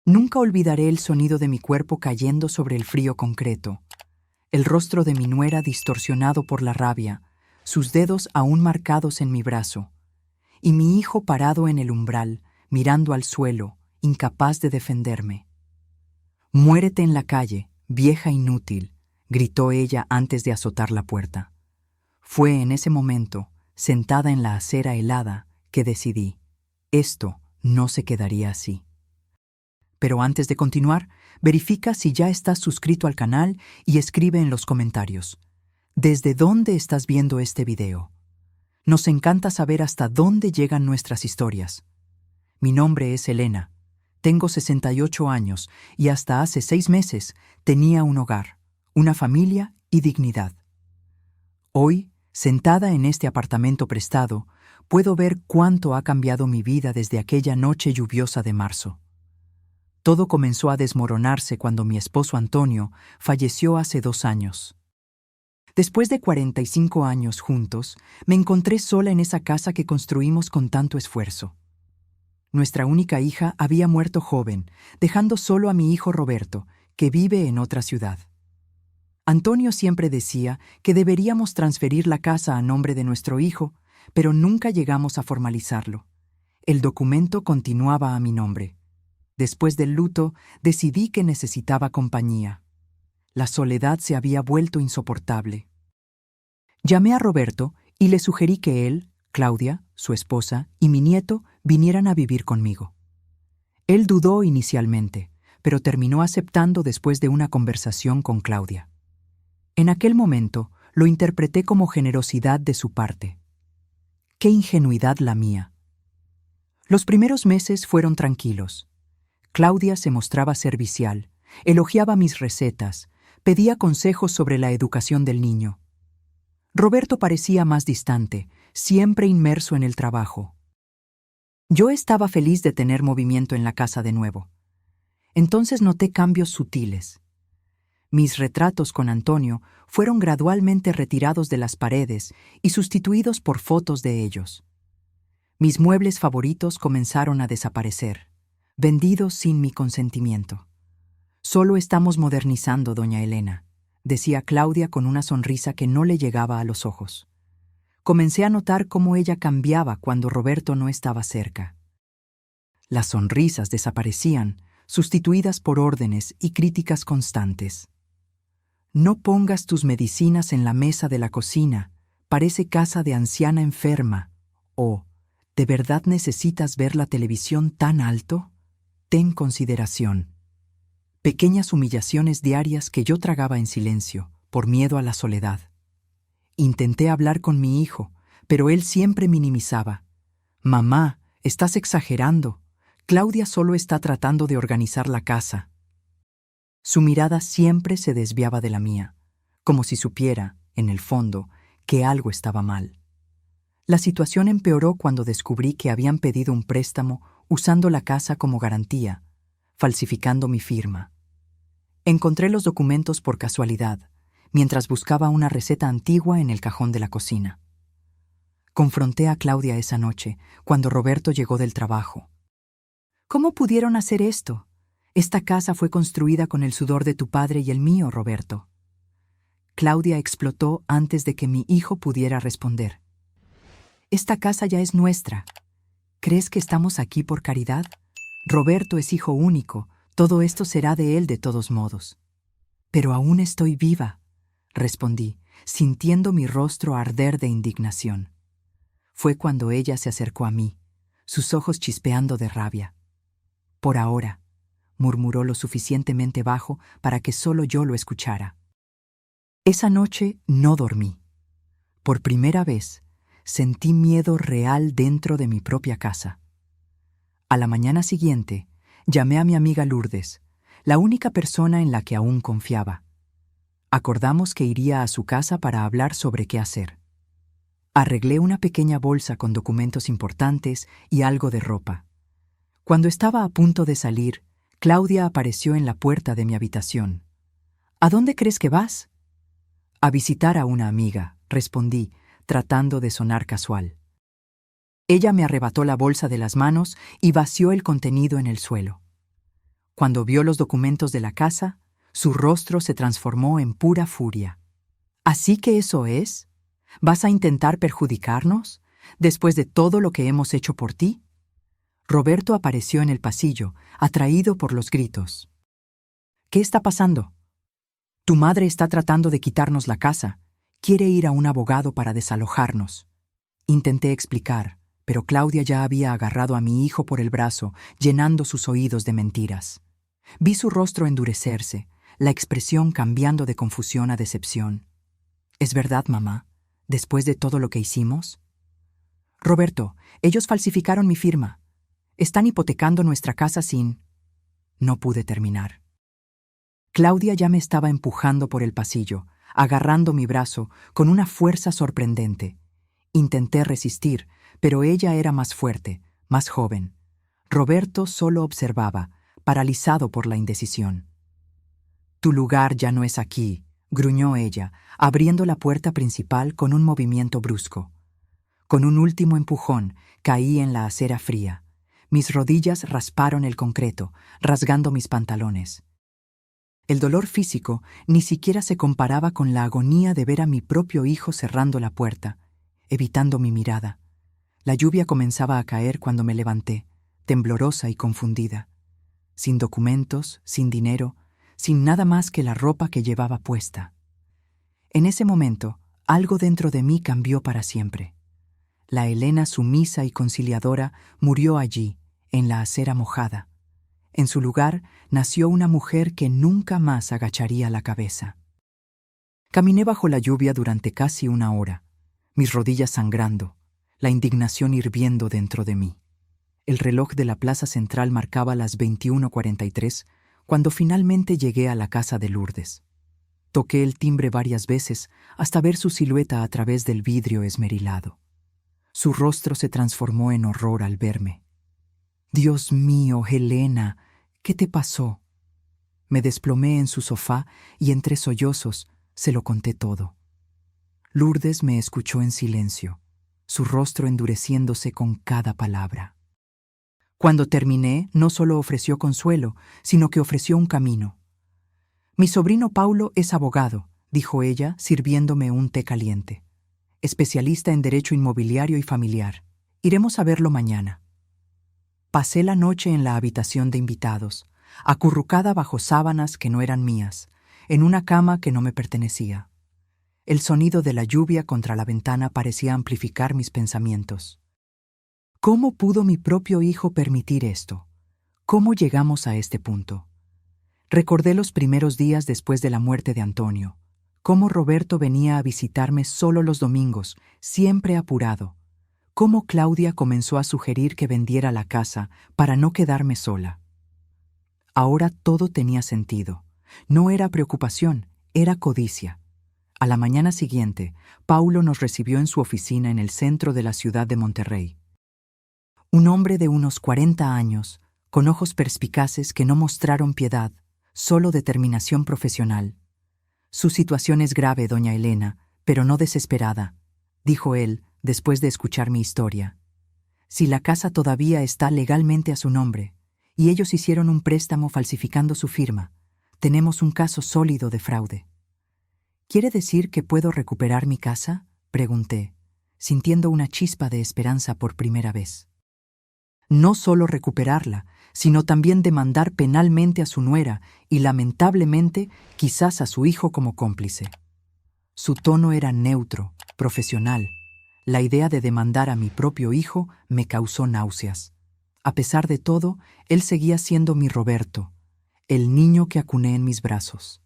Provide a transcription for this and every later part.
Nunca olvidaré el sonido de mi cuerpo cayendo sobre el frío concreto, el rostro de mi nuera distorsionado por la rabia, sus dedos aún marcados en mi brazo, y mi hijo parado en el umbral, mirando al suelo, incapaz de defenderme. «Muérete en la calle, vieja inútil», gritó ella antes de azotar la puerta. Fue en ese momento, sentada en la acera helada, que decidí: esto no se quedaría así. Pero antes de continuar, verifica si ya estás suscrito al canal y escribe en los comentarios: ¿desde dónde estás viendo este video? Nos encanta saber hasta dónde llegan nuestras historias. Mi nombre es Elena, tengo 68 años y hasta hace 6 meses tenía un hogar, una familia y dignidad. Hoy, sentada en este apartamento prestado, puedo ver cuánto ha cambiado mi vida desde aquella noche lluviosa de marzo. Todo comenzó a desmoronarse cuando mi esposo Antonio falleció hace 2 años. Después de 45 años juntos, me encontré sola en esa casa que construimos con tanto esfuerzo. Nuestra única hija había muerto joven, dejando solo a mi hijo Roberto, que vive en otra ciudad. Antonio siempre decía que deberíamos transferir la casa a nombre de nuestro hijo, pero nunca llegamos a formalizarlo. El documento continuaba a mi nombre. Después del luto, decidí que necesitaba compañía. La soledad se había vuelto insoportable. Llamé a Roberto y le sugerí que él, Claudia, su esposa, y mi nieto vinieran a vivir conmigo. Él dudó inicialmente, pero terminó aceptando después de una conversación con Claudia. En aquel momento, lo interpreté como generosidad de su parte. ¡Qué ingenuidad la mía! Los primeros meses fueron tranquilos. Claudia se mostraba servicial, elogiaba mis recetas, pedía consejos sobre la educación del niño. Roberto parecía más distante, siempre inmerso en el trabajo. Yo estaba feliz de tener movimiento en la casa de nuevo. Entonces noté cambios sutiles. Mis retratos con Antonio fueron gradualmente retirados de las paredes y sustituidos por fotos de ellos. Mis muebles favoritos comenzaron a desaparecer, vendidos sin mi consentimiento. «Solo estamos modernizando, doña Elena», decía Claudia con una sonrisa que no le llegaba a los ojos. Comencé a notar cómo ella cambiaba cuando Roberto no estaba cerca. Las sonrisas desaparecían, sustituidas por órdenes y críticas constantes. «No pongas tus medicinas en la mesa de la cocina, parece casa de anciana enferma», o «¿de verdad necesitas ver la televisión tan alto? Ten consideración». Pequeñas humillaciones diarias que yo tragaba en silencio, por miedo a la soledad. Intenté hablar con mi hijo, pero él siempre minimizaba. «Mamá, estás exagerando. Claudia solo está tratando de organizar la casa». Su mirada siempre se desviaba de la mía, como si supiera, en el fondo, que algo estaba mal. La situación empeoró cuando descubrí que habían pedido un préstamo usando la casa como garantía, falsificando mi firma. Encontré los documentos por casualidad, mientras buscaba una receta antigua en el cajón de la cocina. Confronté a Claudia esa noche, cuando Roberto llegó del trabajo. «¿Cómo pudieron hacer esto? Esta casa fue construida con el sudor de tu padre y el mío, Roberto». Claudia explotó antes de que mi hijo pudiera responder. «Esta casa ya es nuestra. ¿Crees que estamos aquí por caridad? Roberto es hijo único, todo esto será de él de todos modos». «Pero aún estoy viva», respondí, sintiendo mi rostro arder de indignación. Fue cuando ella se acercó a mí, sus ojos chispeando de rabia. «Por ahora», murmuró lo suficientemente bajo para que solo yo lo escuchara. Esa noche no dormí. Por primera vez, sentí miedo real dentro de mi propia casa. A la mañana siguiente, llamé a mi amiga Lourdes, la única persona en la que aún confiaba. Acordamos que iría a su casa para hablar sobre qué hacer. Arreglé una pequeña bolsa con documentos importantes y algo de ropa. Cuando estaba a punto de salir, Claudia apareció en la puerta de mi habitación. «¿A dónde crees que vas?» «A visitar a una amiga», respondí, tratando de sonar casual. Ella me arrebató la bolsa de las manos y vació el contenido en el suelo. Cuando vio los documentos de la casa, su rostro se transformó en pura furia. ¿Así que eso es? ¿Vas a intentar perjudicarnos, después de todo lo que hemos hecho por ti? Roberto apareció en el pasillo, atraído por los gritos. ¿Qué está pasando? Tu madre está tratando de quitarnos la casa. Quiere ir a un abogado para desalojarnos. Intenté explicar, pero Claudia ya había agarrado a mi hijo por el brazo, llenando sus oídos de mentiras. Vi su rostro endurecerse, la expresión cambiando de confusión a decepción. ¿Es verdad, mamá? ¿Después de todo lo que hicimos? Roberto, ellos falsificaron mi firma. Están hipotecando nuestra casa sin... No pude terminar. Claudia ya me estaba empujando por el pasillo, agarrando mi brazo con una fuerza sorprendente. Intenté resistir, pero ella era más fuerte, más joven. Roberto solo observaba, paralizado por la indecisión. Tu lugar ya no es aquí, gruñó ella, abriendo la puerta principal con un movimiento brusco. Con un último empujón, caí en la acera fría. Mis rodillas rasparon el concreto, rasgando mis pantalones. El dolor físico ni siquiera se comparaba con la agonía de ver a mi propio hijo cerrando la puerta, evitando mi mirada. La lluvia comenzaba a caer cuando me levanté, temblorosa y confundida. Sin documentos, sin dinero, sin nada más que la ropa que llevaba puesta. En ese momento, algo dentro de mí cambió para siempre. La Elena sumisa y conciliadora murió allí, en la acera mojada. En su lugar nació una mujer que nunca más agacharía la cabeza. Caminé bajo la lluvia durante casi una hora, mis rodillas sangrando, la indignación hirviendo dentro de mí. El reloj de la plaza central marcaba las 21:43 cuando finalmente llegué a la casa de Lourdes. Toqué el timbre varias veces hasta ver su silueta a través del vidrio esmerilado. Su rostro se transformó en horror al verme. Dios mío, Helena, ¿qué te pasó? Me desplomé en su sofá y entre sollozos se lo conté todo. Lourdes me escuchó en silencio, su rostro endureciéndose con cada palabra. Cuando terminé, no solo ofreció consuelo, sino que ofreció un camino. Mi sobrino Paulo es abogado, dijo ella, sirviéndome un té caliente. Especialista en derecho inmobiliario y familiar. Iremos a verlo mañana. Pasé la noche en la habitación de invitados, acurrucada bajo sábanas que no eran mías, en una cama que no me pertenecía. El sonido de la lluvia contra la ventana parecía amplificar mis pensamientos. ¿Cómo pudo mi propio hijo permitir esto? ¿Cómo llegamos a este punto? Recordé los primeros días después de la muerte de Antonio, cómo Roberto venía a visitarme solo los domingos, siempre apurado, cómo Claudia comenzó a sugerir que vendiera la casa para no quedarme sola. Ahora todo tenía sentido. No era preocupación, era codicia. A la mañana siguiente, Paulo nos recibió en su oficina en el centro de la ciudad de Monterrey. Un hombre de unos 40 años, con ojos perspicaces que no mostraron piedad, solo determinación profesional. Su situación es grave, doña Elena, pero no desesperada, dijo él después de escuchar mi historia. Si la casa todavía está legalmente a su nombre, y ellos hicieron un préstamo falsificando su firma, tenemos un caso sólido de fraude. ¿Quiere decir que puedo recuperar mi casa?, pregunté, sintiendo una chispa de esperanza por primera vez. No solo recuperarla, sino también demandar penalmente a su nuera y, lamentablemente, quizás a su hijo como cómplice. Su tono era neutro, profesional. La idea de demandar a mi propio hijo me causó náuseas. A pesar de todo, él seguía siendo mi Roberto, el niño que acuné en mis brazos.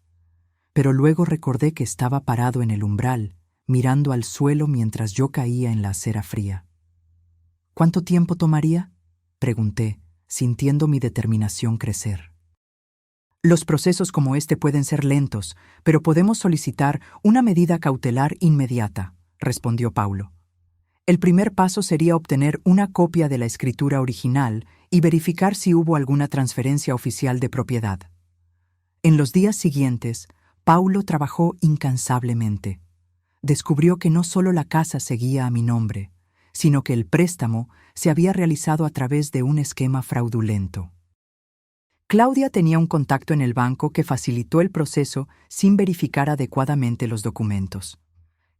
Pero luego recordé que estaba parado en el umbral, mirando al suelo mientras yo caía en la acera fría. ¿Cuánto tiempo tomaría?, pregunté, sintiendo mi determinación crecer. Los procesos como este pueden ser lentos, pero podemos solicitar una medida cautelar inmediata, respondió Paulo. El primer paso sería obtener una copia de la escritura original y verificar si hubo alguna transferencia oficial de propiedad. En los días siguientes, Paulo trabajó incansablemente. Descubrió que no solo la casa seguía a mi nombre, sino que el préstamo se había realizado a través de un esquema fraudulento. Claudia tenía un contacto en el banco que facilitó el proceso sin verificar adecuadamente los documentos.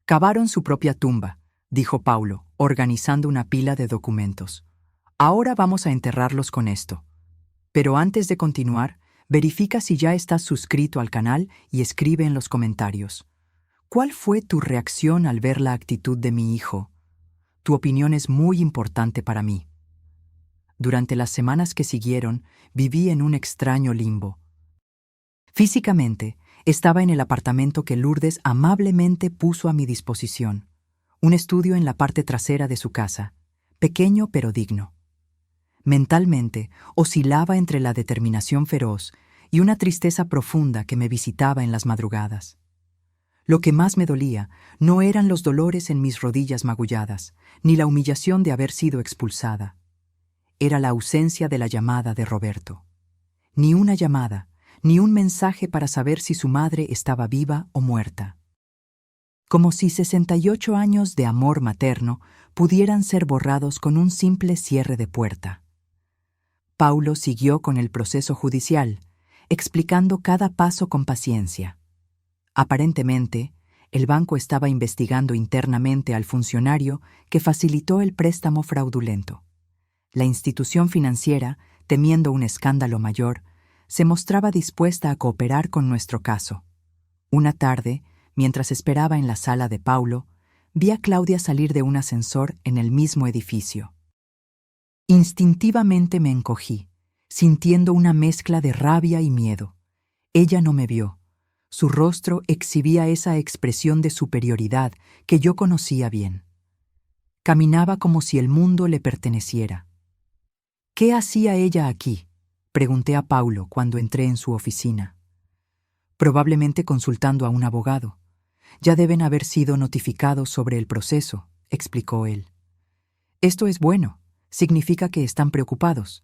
Cavaron su propia tumba, dijo Paulo, organizando una pila de documentos. Ahora vamos a enterrarlos con esto. Pero antes de continuar, verifica si ya estás suscrito al canal y escribe en los comentarios. ¿Cuál fue tu reacción al ver la actitud de mi hijo? Tu opinión es muy importante para mí. Durante las semanas que siguieron, viví en un extraño limbo. Físicamente, estaba en el apartamento que Lourdes amablemente puso a mi disposición, un estudio en la parte trasera de su casa, pequeño pero digno. Mentalmente, oscilaba entre la determinación feroz y una tristeza profunda que me visitaba en las madrugadas. Lo que más me dolía no eran los dolores en mis rodillas magulladas, ni la humillación de haber sido expulsada. Era la ausencia de la llamada de Roberto. Ni una llamada, ni un mensaje para saber si su madre estaba viva o muerta. Como si 68 años de amor materno pudieran ser borrados con un simple cierre de puerta. Paulo siguió con el proceso judicial, explicando cada paso con paciencia. Aparentemente, el banco estaba investigando internamente al funcionario que facilitó el préstamo fraudulento. La institución financiera, temiendo un escándalo mayor, se mostraba dispuesta a cooperar con nuestro caso. Una tarde, mientras esperaba en la sala de Paulo, vi a Claudia salir de un ascensor en el mismo edificio. Instintivamente me encogí, sintiendo una mezcla de rabia y miedo. Ella no me vio. Su rostro exhibía esa expresión de superioridad que yo conocía bien. Caminaba como si el mundo le perteneciera. ¿Qué hacía ella aquí?, pregunté a Paulo cuando entré en su oficina. Probablemente consultando a un abogado. Ya deben haber sido notificados sobre el proceso, explicó él. Esto es bueno, significa que están preocupados.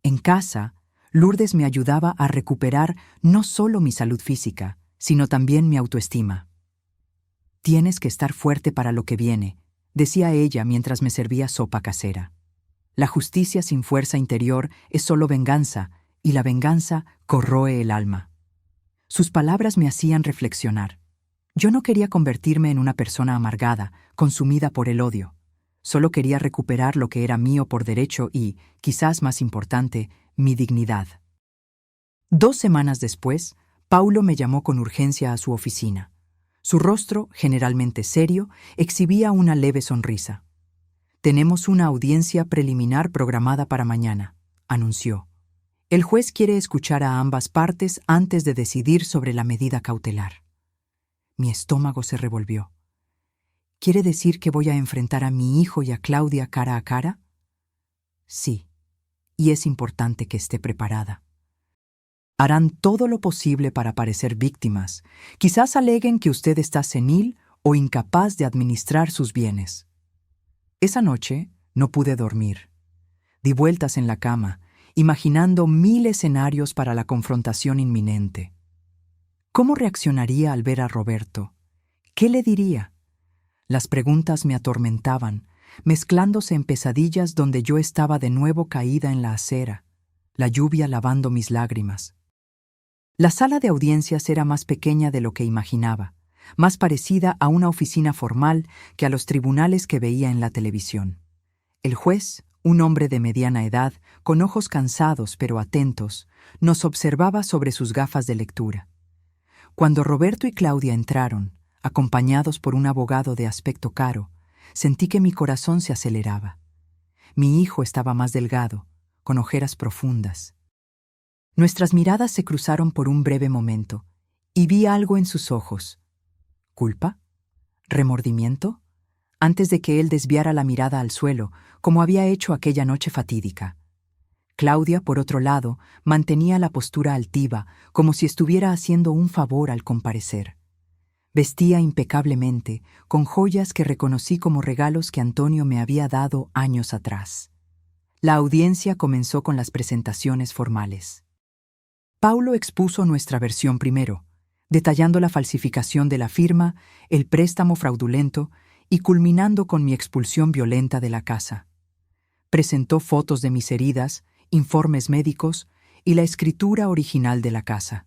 En casa, Lourdes me ayudaba a recuperar no solo mi salud física, sino también mi autoestima. Tienes que estar fuerte para lo que viene, decía ella mientras me servía sopa casera. La justicia sin fuerza interior es solo venganza, y la venganza corroe el alma. Sus palabras me hacían reflexionar. Yo no quería convertirme en una persona amargada, consumida por el odio. Solo quería recuperar lo que era mío por derecho y, quizás más importante, mi dignidad. 2 semanas después, Paulo me llamó con urgencia a su oficina. Su rostro, generalmente serio, exhibía una leve sonrisa. «Tenemos una audiencia preliminar programada para mañana», anunció. «El juez quiere escuchar a ambas partes antes de decidir sobre la medida cautelar». Mi estómago se revolvió. ¿Quiere decir que voy a enfrentar a mi hijo y a Claudia cara a cara? Sí, y es importante que esté preparada. Harán todo lo posible para parecer víctimas. Quizás aleguen que usted está senil o incapaz de administrar sus bienes. Esa noche no pude dormir. Di vueltas en la cama, imaginando 1000 escenarios para la confrontación inminente. ¿Cómo reaccionaría al ver a Roberto? ¿Qué le diría? Las preguntas me atormentaban, mezclándose en pesadillas donde yo estaba de nuevo caída en la acera, la lluvia lavando mis lágrimas. La sala de audiencias era más pequeña de lo que imaginaba, más parecida a una oficina formal que a los tribunales que veía en la televisión. El juez, un hombre de mediana edad, con ojos cansados pero atentos, nos observaba sobre sus gafas de lectura. Cuando Roberto y Claudia entraron, acompañados por un abogado de aspecto caro, sentí que mi corazón se aceleraba. Mi hijo estaba más delgado, con ojeras profundas. Nuestras miradas se cruzaron por un breve momento, y vi algo en sus ojos. ¿Culpa? ¿Remordimiento? Antes de que él desviara la mirada al suelo, como había hecho aquella noche fatídica. Claudia, por otro lado, mantenía la postura altiva, como si estuviera haciendo un favor al comparecer. Vestía impecablemente, con joyas que reconocí como regalos que Antonio me había dado años atrás. La audiencia comenzó con las presentaciones formales. Paulo expuso nuestra versión primero, detallando la falsificación de la firma, el préstamo fraudulento y culminando con mi expulsión violenta de la casa. Presentó fotos de mis heridas, informes médicos y la escritura original de la casa.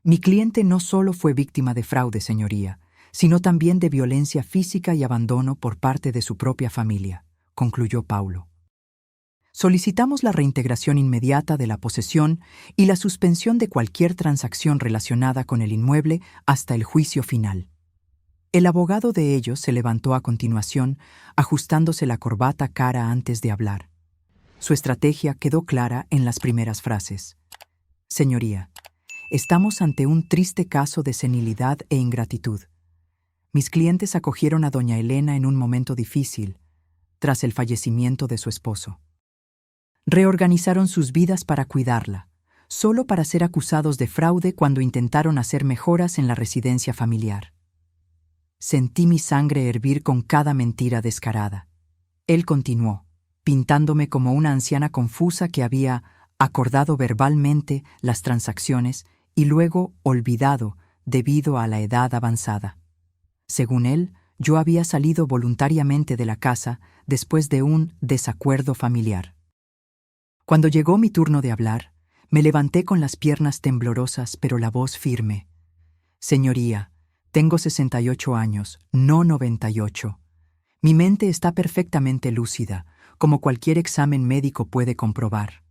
Mi cliente no solo fue víctima de fraude, señoría, sino también de violencia física y abandono por parte de su propia familia, concluyó Paulo. Solicitamos la reintegración inmediata de la posesión y la suspensión de cualquier transacción relacionada con el inmueble hasta el juicio final. El abogado de ellos se levantó a continuación, ajustándose la corbata cara antes de hablar. Su estrategia quedó clara en las primeras frases. Señoría, estamos ante un triste caso de senilidad e ingratitud. Mis clientes acogieron a doña Elena en un momento difícil, tras el fallecimiento de su esposo. Reorganizaron sus vidas para cuidarla, solo para ser acusados de fraude cuando intentaron hacer mejoras en la residencia familiar. Sentí mi sangre hervir con cada mentira descarada. Él continuó, pintándome como una anciana confusa que había acordado verbalmente las transacciones y luego olvidado debido a la edad avanzada. Según él, yo había salido voluntariamente de la casa después de un desacuerdo familiar. Cuando llegó mi turno de hablar, me levanté con las piernas temblorosas pero la voz firme. Señoría, tengo 68 años, no 98. Mi mente está perfectamente lúcida, como cualquier examen médico puede comprobar.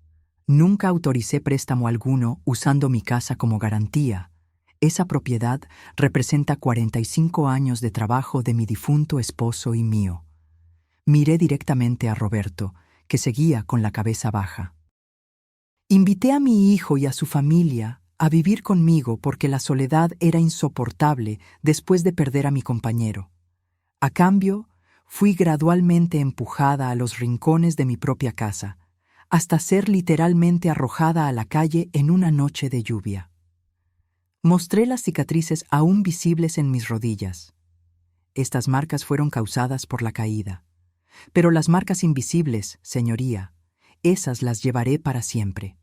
Nunca autoricé préstamo alguno usando mi casa como garantía. Esa propiedad representa 45 años de trabajo de mi difunto esposo y mío. Miré directamente a Roberto, que seguía con la cabeza baja. Invité a mi hijo y a su familia a vivir conmigo porque la soledad era insoportable después de perder a mi compañero. A cambio, fui gradualmente empujada a los rincones de mi propia casa, hasta ser literalmente arrojada a la calle en una noche de lluvia. Mostré las cicatrices aún visibles en mis rodillas. Estas marcas fueron causadas por la caída. Pero las marcas invisibles, señoría, esas las llevaré para siempre.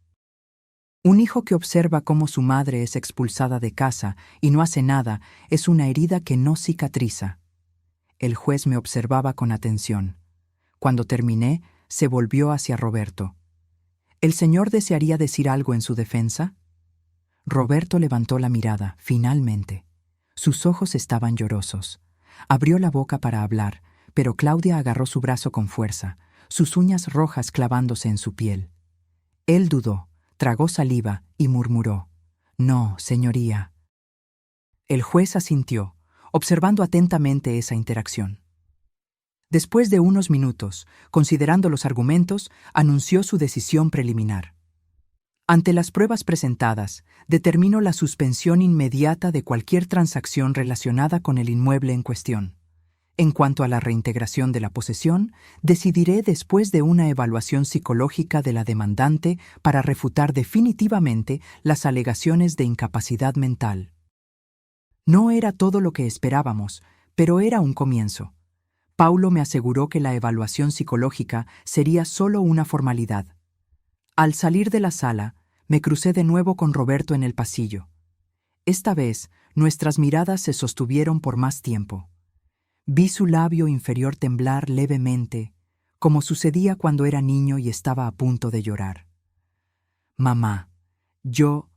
Un hijo que observa cómo su madre es expulsada de casa y no hace nada es una herida que no cicatriza. El juez me observaba con atención. Cuando terminé, se volvió hacia Roberto. ¿El señor desearía decir algo en su defensa? Roberto levantó la mirada, finalmente. Sus ojos estaban llorosos. Abrió la boca para hablar, pero Claudia agarró su brazo con fuerza, sus uñas rojas clavándose en su piel. Él dudó, tragó saliva y murmuró: «No, señoría». El juez asintió, observando atentamente esa interacción. Después de unos minutos, considerando los argumentos, anunció su decisión preliminar. Ante las pruebas presentadas, determino la suspensión inmediata de cualquier transacción relacionada con el inmueble en cuestión. En cuanto a la reintegración de la posesión, decidiré después de una evaluación psicológica de la demandante para refutar definitivamente las alegaciones de incapacidad mental. No era todo lo que esperábamos, pero era un comienzo. Paulo me aseguró que la evaluación psicológica sería solo una formalidad. Al salir de la sala, me crucé de nuevo con Roberto en el pasillo. Esta vez, nuestras miradas se sostuvieron por más tiempo. Vi su labio inferior temblar levemente, como sucedía cuando era niño y estaba a punto de llorar. «Mamá, yo…»,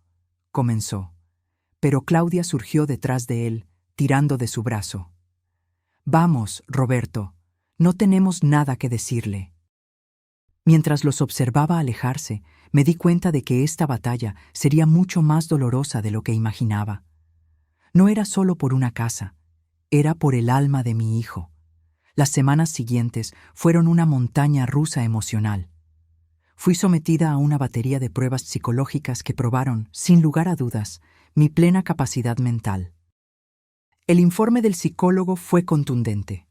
comenzó, pero Claudia surgió detrás de él, tirando de su brazo. «Vamos, Roberto, no tenemos nada que decirle». Mientras los observaba alejarse, me di cuenta de que esta batalla sería mucho más dolorosa de lo que imaginaba. No era solo por una casa, era por el alma de mi hijo. Las semanas siguientes fueron una montaña rusa emocional. Fui sometida a una batería de pruebas psicológicas que probaron, sin lugar a dudas, mi plena capacidad mental. El informe del psicólogo fue contundente.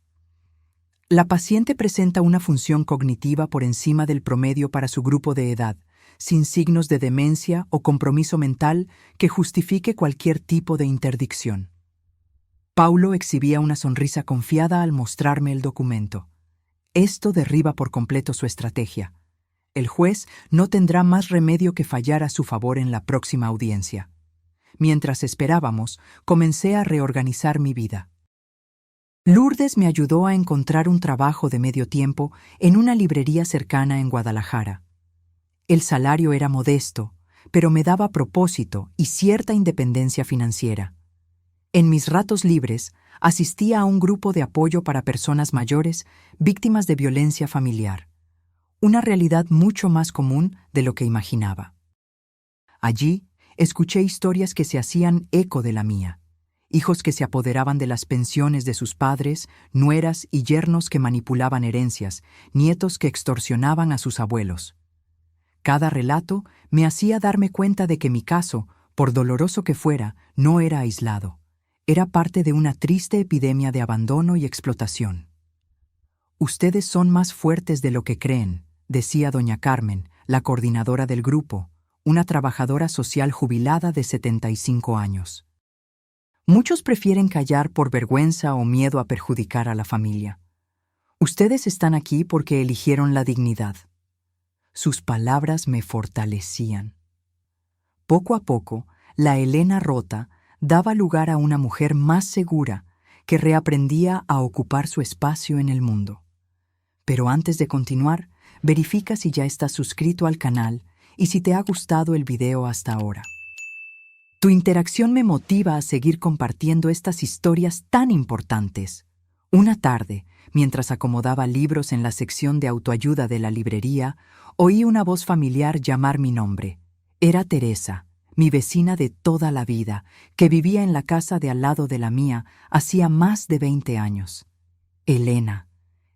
La paciente presenta una función cognitiva por encima del promedio para su grupo de edad, sin signos de demencia o compromiso mental que justifique cualquier tipo de interdicción. Paulo exhibía una sonrisa confiada al mostrarme el documento. Esto derriba por completo su estrategia. El juez no tendrá más remedio que fallar a su favor en la próxima audiencia. Mientras esperábamos, comencé a reorganizar mi vida. Lourdes me ayudó a encontrar un trabajo de medio tiempo en una librería cercana en Guadalajara. El salario era modesto, pero me daba propósito y cierta independencia financiera. En mis ratos libres, asistía a un grupo de apoyo para personas mayores víctimas de violencia familiar, una realidad mucho más común de lo que imaginaba. Allí, escuché historias que se hacían eco de la mía. Hijos que se apoderaban de las pensiones de sus padres, nueras y yernos que manipulaban herencias, nietos que extorsionaban a sus abuelos. Cada relato me hacía darme cuenta de que mi caso, por doloroso que fuera, no era aislado. Era parte de una triste epidemia de abandono y explotación. «Ustedes son más fuertes de lo que creen», decía doña Carmen, la coordinadora del grupo, una trabajadora social jubilada de 75 años. Muchos prefieren callar por vergüenza o miedo a perjudicar a la familia. Ustedes están aquí porque eligieron la dignidad. Sus palabras me fortalecían. Poco a poco, la Elena rota daba lugar a una mujer más segura que reaprendía a ocupar su espacio en el mundo. Pero antes de continuar, verifica si ya estás suscrito al canal y si te ha gustado el video hasta ahora. Tu interacción me motiva a seguir compartiendo estas historias tan importantes. Una tarde, mientras acomodaba libros en la sección de autoayuda de la librería, oí una voz familiar llamar mi nombre. Era Teresa, mi vecina de toda la vida, que vivía en la casa de al lado de la mía hacía más de 20 años. Elena,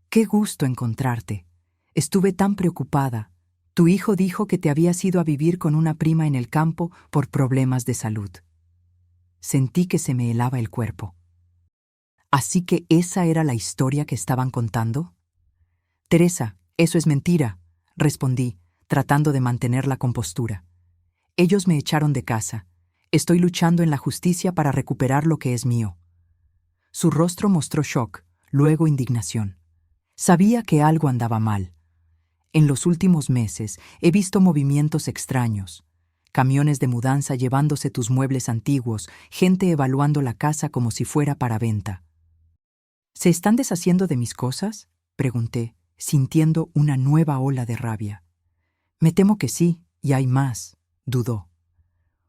qué gusto encontrarte. Estuve tan preocupada. Tu hijo dijo que te habías ido a vivir con una prima en el campo por problemas de salud. Sentí que se me helaba el cuerpo. ¿Así que esa era la historia que estaban contando? Teresa, eso es mentira, respondí, tratando de mantener la compostura. Ellos me echaron de casa. Estoy luchando en la justicia para recuperar lo que es mío. Su rostro mostró shock, luego indignación. Sabía que algo andaba mal. En los últimos meses he visto movimientos extraños. Camiones de mudanza llevándose tus muebles antiguos, gente evaluando la casa como si fuera para venta. ¿Se están deshaciendo de mis cosas?, pregunté, sintiendo una nueva ola de rabia. Me temo que sí, y hay más, dudó.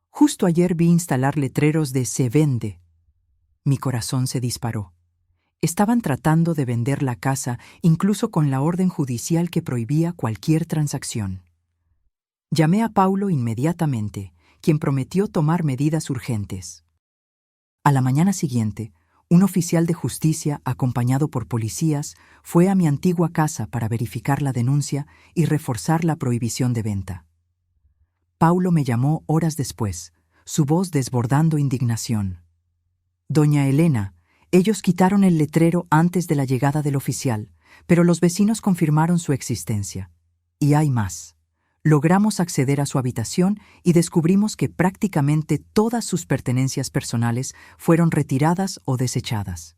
Justo ayer vi instalar letreros de «Se vende». Mi corazón se disparó. Estaban tratando de vender la casa, incluso con la orden judicial que prohibía cualquier transacción. Llamé a Paulo inmediatamente, quien prometió tomar medidas urgentes. A la mañana siguiente, un oficial de justicia, acompañado por policías, fue a mi antigua casa para verificar la denuncia y reforzar la prohibición de venta. Paulo me llamó horas después, su voz desbordando indignación. «Doña Elena, ellos quitaron el letrero antes de la llegada del oficial, pero los vecinos confirmaron su existencia. Y hay más. Logramos acceder a su habitación y descubrimos que prácticamente todas sus pertenencias personales fueron retiradas o desechadas».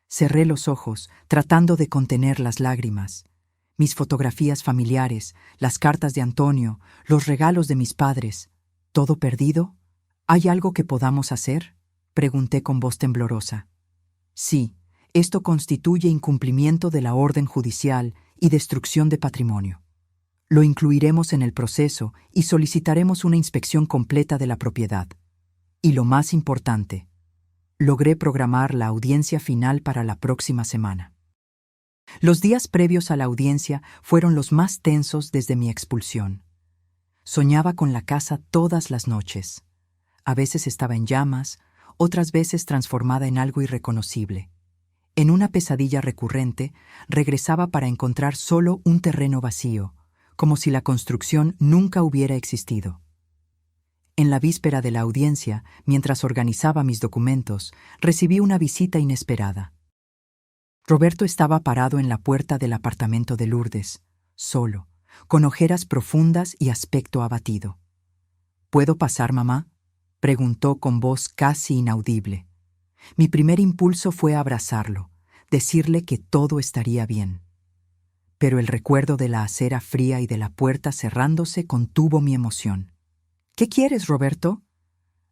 Cerré los ojos, tratando de contener las lágrimas. Mis fotografías familiares, las cartas de Antonio, los regalos de mis padres. ¿Todo perdido? ¿Hay algo que podamos hacer?, pregunté con voz temblorosa. Sí, esto constituye incumplimiento de la orden judicial y destrucción de patrimonio. Lo incluiremos en el proceso y solicitaremos una inspección completa de la propiedad. Y lo más importante, logré programar la audiencia final para la próxima semana. Los días previos a la audiencia fueron los más tensos desde mi expulsión. Soñaba con la casa todas las noches. A veces estaba en llamas, otras veces transformada en algo irreconocible. En una pesadilla recurrente, regresaba para encontrar solo un terreno vacío, como si la construcción nunca hubiera existido. En la víspera de la audiencia, mientras organizaba mis documentos, recibí una visita inesperada. Roberto estaba parado en la puerta del apartamento de Lourdes, solo, con ojeras profundas y aspecto abatido. «¿Puedo pasar, mamá?», preguntó con voz casi inaudible. Mi primer impulso fue abrazarlo, decirle que todo estaría bien. Pero el recuerdo de la acera fría y de la puerta cerrándose contuvo mi emoción. «¿Qué quieres, Roberto?».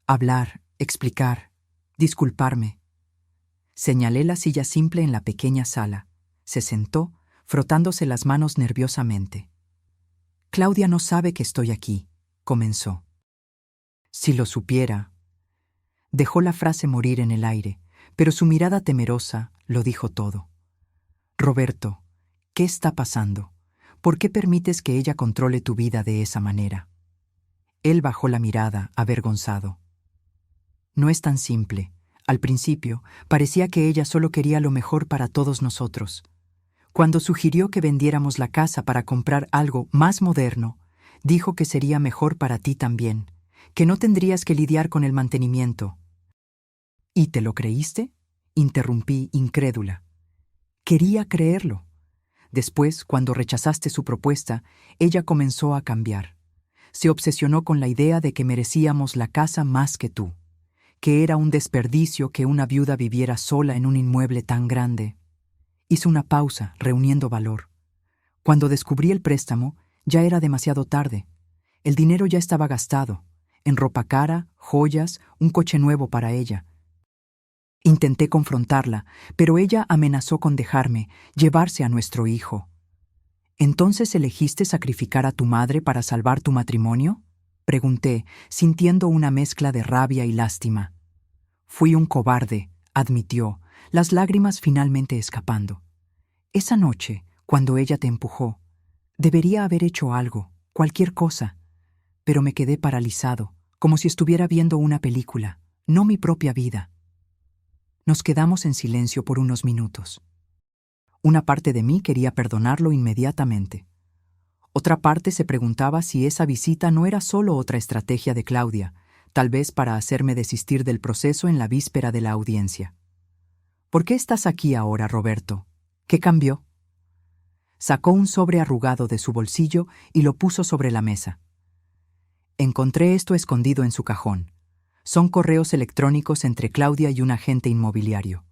«Hablar, explicar, disculparme». Señalé la silla simple en la pequeña sala. Se sentó, frotándose las manos nerviosamente. «Claudia no sabe que estoy aquí», comenzó. Si lo supiera. Dejó la frase morir en el aire, pero su mirada temerosa lo dijo todo. Roberto, ¿qué está pasando? ¿Por qué permites que ella controle tu vida de esa manera? Él bajó la mirada, avergonzado. No es tan simple. Al principio, parecía que ella solo quería lo mejor para todos nosotros. Cuando sugirió que vendiéramos la casa para comprar algo más moderno, dijo que sería mejor para ti también, que no tendrías que lidiar con el mantenimiento. ¿Y te lo creíste? Interrumpí, incrédula. Quería creerlo. Después, cuando rechazaste su propuesta, ella comenzó a cambiar. Se obsesionó con la idea de que merecíamos la casa más que tú, que era un desperdicio que una viuda viviera sola en un inmueble tan grande. Hizo una pausa, reuniendo valor. Cuando descubrí el préstamo, ya era demasiado tarde. El dinero ya estaba gastado, en ropa cara, joyas, un coche nuevo para ella. Intenté confrontarla, pero ella amenazó con dejarme, llevarse a nuestro hijo. ¿Entonces elegiste sacrificar a tu madre para salvar tu matrimonio? Pregunté, sintiendo una mezcla de rabia y lástima. Fui un cobarde, admitió, las lágrimas finalmente escapando. Esa noche, cuando ella te empujó, debería haber hecho algo, cualquier cosa, pero me quedé paralizado, como si estuviera viendo una película, no mi propia vida. Nos quedamos en silencio por unos minutos. Una parte de mí quería perdonarlo inmediatamente. Otra parte se preguntaba si esa visita no era solo otra estrategia de Claudia, tal vez para hacerme desistir del proceso en la víspera de la audiencia. ¿Por qué estás aquí ahora, Roberto? ¿Qué cambió? Sacó un sobre arrugado de su bolsillo y lo puso sobre la mesa. Encontré esto escondido en su cajón. Son correos electrónicos entre Claudia y un agente inmobiliario.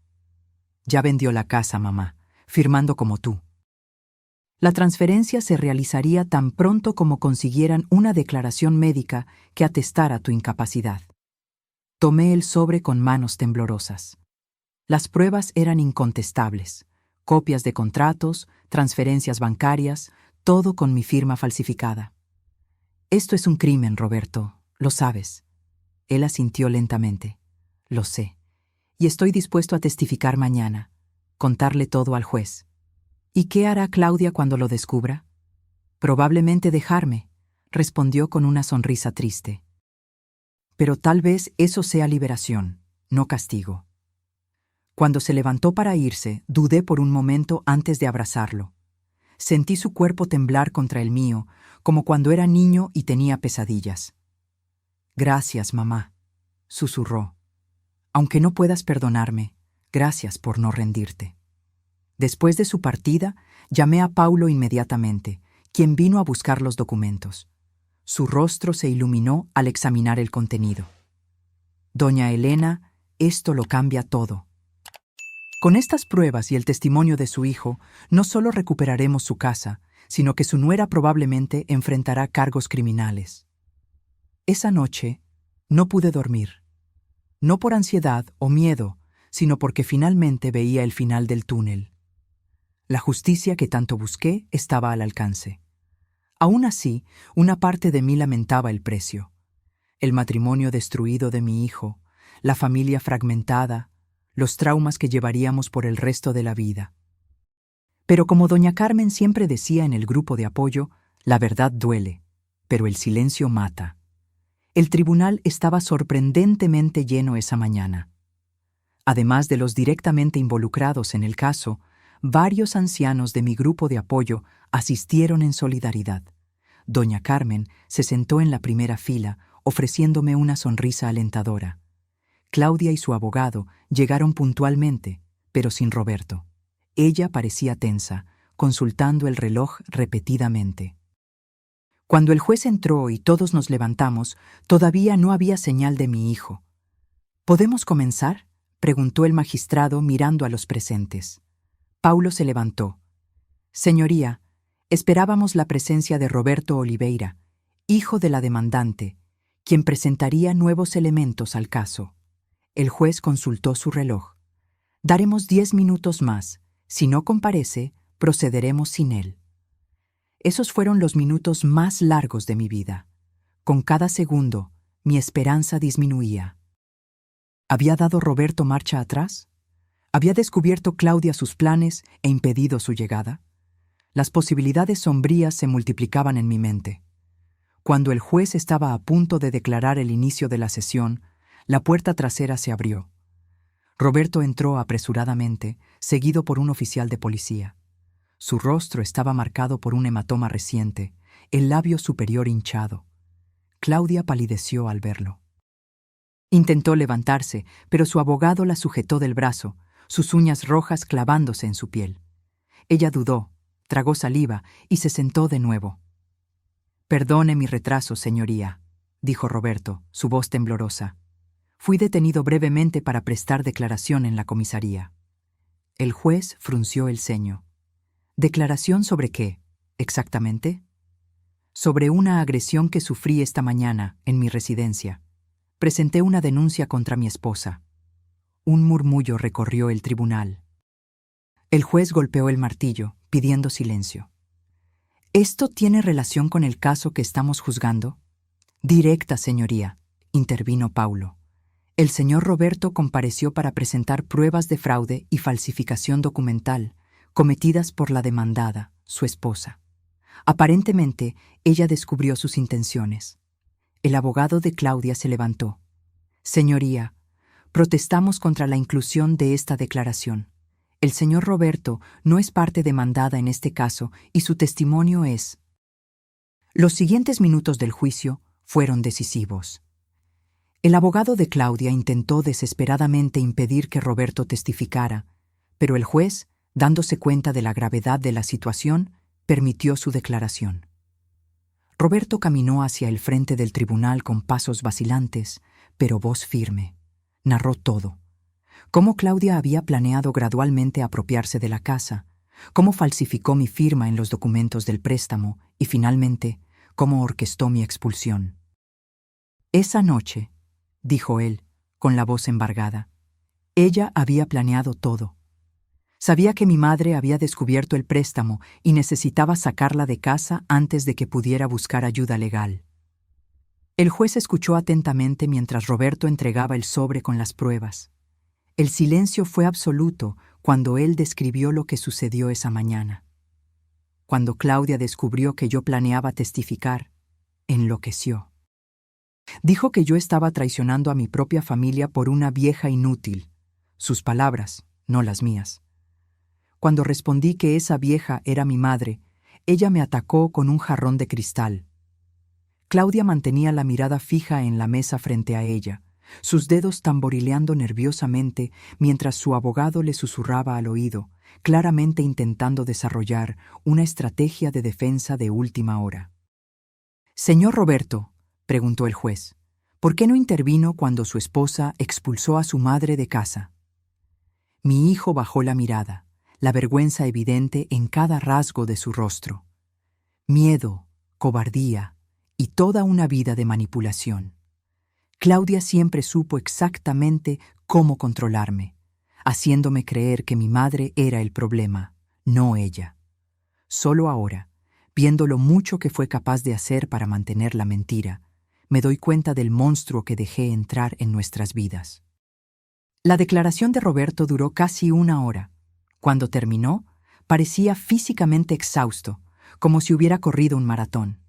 Ya vendió la casa, mamá, firmando como tú. La transferencia se realizaría tan pronto como consiguieran una declaración médica que atestara tu incapacidad. Tomé el sobre con manos temblorosas. Las pruebas eran incontestables. Copias de contratos, transferencias bancarias, todo con mi firma falsificada. Esto es un crimen, Roberto, lo sabes. Él asintió lentamente. Lo sé. Y estoy dispuesto a testificar mañana, contarle todo al juez. ¿Y qué hará Claudia cuando lo descubra? Probablemente dejarme, respondió con una sonrisa triste. Pero tal vez eso sea liberación, no castigo. Cuando se levantó para irse, dudé por un momento antes de abrazarlo. Sentí su cuerpo temblar contra el mío, como cuando era niño y tenía pesadillas. Gracias, mamá, susurró. Aunque no puedas perdonarme, gracias por no rendirte. Después de su partida, llamé a Paulo inmediatamente, quien vino a buscar los documentos. Su rostro se iluminó al examinar el contenido. Doña Elena, esto lo cambia todo. Con estas pruebas y el testimonio de su hijo, no solo recuperaremos su casa, sino que su nuera probablemente enfrentará cargos criminales. Esa noche no pude dormir, no por ansiedad o miedo, sino porque finalmente veía el final del túnel. La justicia que tanto busqué estaba al alcance. Aún así, una parte de mí lamentaba el precio. El matrimonio destruido de mi hijo, la familia fragmentada, los traumas que llevaríamos por el resto de la vida. Pero como doña Carmen siempre decía en el grupo de apoyo, la verdad duele, pero el silencio mata. El tribunal estaba sorprendentemente lleno esa mañana. Además de los directamente involucrados en el caso, varios ancianos de mi grupo de apoyo asistieron en solidaridad. Doña Carmen se sentó en la primera fila, ofreciéndome una sonrisa alentadora. Claudia y su abogado llegaron puntualmente, pero sin Roberto. Ella parecía tensa, consultando el reloj repetidamente. Cuando el juez entró y todos nos levantamos, todavía no había señal de mi hijo. ¿Podemos comenzar?, preguntó el magistrado mirando a los presentes. Paulo se levantó. Señoría, esperábamos la presencia de Roberto Oliveira, hijo de la demandante, quien presentaría nuevos elementos al caso. El juez consultó su reloj. Daremos 10 minutos más. Si no comparece, procederemos sin él. Esos fueron los minutos más largos de mi vida. Con cada segundo, mi esperanza disminuía. ¿Había dado Roberto marcha atrás? ¿Había descubierto Claudia sus planes e impedido su llegada? Las posibilidades sombrías se multiplicaban en mi mente. Cuando el juez estaba a punto de declarar el inicio de la sesión, la puerta trasera se abrió. Roberto entró apresuradamente, seguido por un oficial de policía. Su rostro estaba marcado por un hematoma reciente, el labio superior hinchado. Claudia palideció al verlo. Intentó levantarse, pero su abogado la sujetó del brazo, sus uñas rojas clavándose en su piel. Ella dudó, tragó saliva y se sentó de nuevo. «Perdone mi retraso, señoría», dijo Roberto, su voz temblorosa. «Fui detenido brevemente para prestar declaración en la comisaría». El juez frunció el ceño. «¿Declaración sobre qué, exactamente?» «Sobre una agresión que sufrí esta mañana en mi residencia. Presenté una denuncia contra mi esposa». Un murmullo recorrió el tribunal. El juez golpeó el martillo, pidiendo silencio. «¿Esto tiene relación con el caso que estamos juzgando?» «Directa, señoría», intervino Paulo. «El señor Roberto compareció para presentar pruebas de fraude y falsificación documental cometidas por la demandada, su esposa. Aparentemente, ella descubrió sus intenciones». El abogado de Claudia se levantó. «Señoría, protestamos contra la inclusión de esta declaración. El señor Roberto no es parte demandada en este caso y su testimonio es». Los siguientes minutos del juicio fueron decisivos. El abogado de Claudia intentó desesperadamente impedir que Roberto testificara, pero el juez, dándose cuenta de la gravedad de la situación, permitió su declaración. Roberto caminó hacia el frente del tribunal con pasos vacilantes, pero voz firme. Narró todo. Cómo Claudia había planeado gradualmente apropiarse de la casa, cómo falsificó mi firma en los documentos del préstamo y, finalmente, cómo orquestó mi expulsión. «Esa noche», dijo él, con la voz embargada, «ella había planeado todo. Sabía que mi madre había descubierto el préstamo y necesitaba sacarla de casa antes de que pudiera buscar ayuda legal». El juez escuchó atentamente mientras Roberto entregaba el sobre con las pruebas. El silencio fue absoluto cuando él describió lo que sucedió esa mañana. Cuando Claudia descubrió que yo planeaba testificar, enloqueció. Dijo que yo estaba traicionando a mi propia familia por una vieja inútil. Sus palabras, no las mías. Cuando respondí que esa vieja era mi madre, ella me atacó con un jarrón de cristal. Claudia mantenía la mirada fija en la mesa frente a ella, sus dedos tamborileando nerviosamente mientras su abogado le susurraba al oído, claramente intentando desarrollar una estrategia de defensa de última hora. «Señor Roberto», preguntó el juez, «¿por qué no intervino cuando su esposa expulsó a su madre de casa?» Mi hijo bajó la mirada, la vergüenza evidente en cada rasgo de su rostro. Miedo, cobardía y toda una vida de manipulación. Claudia siempre supo exactamente cómo controlarme, haciéndome creer que mi madre era el problema, no ella. Solo ahora, viendo lo mucho que fue capaz de hacer para mantener la mentira, me doy cuenta del monstruo que dejé entrar en nuestras vidas. La declaración de Roberto duró casi 1 hora. Cuando terminó, parecía físicamente exhausto, como si hubiera corrido un maratón.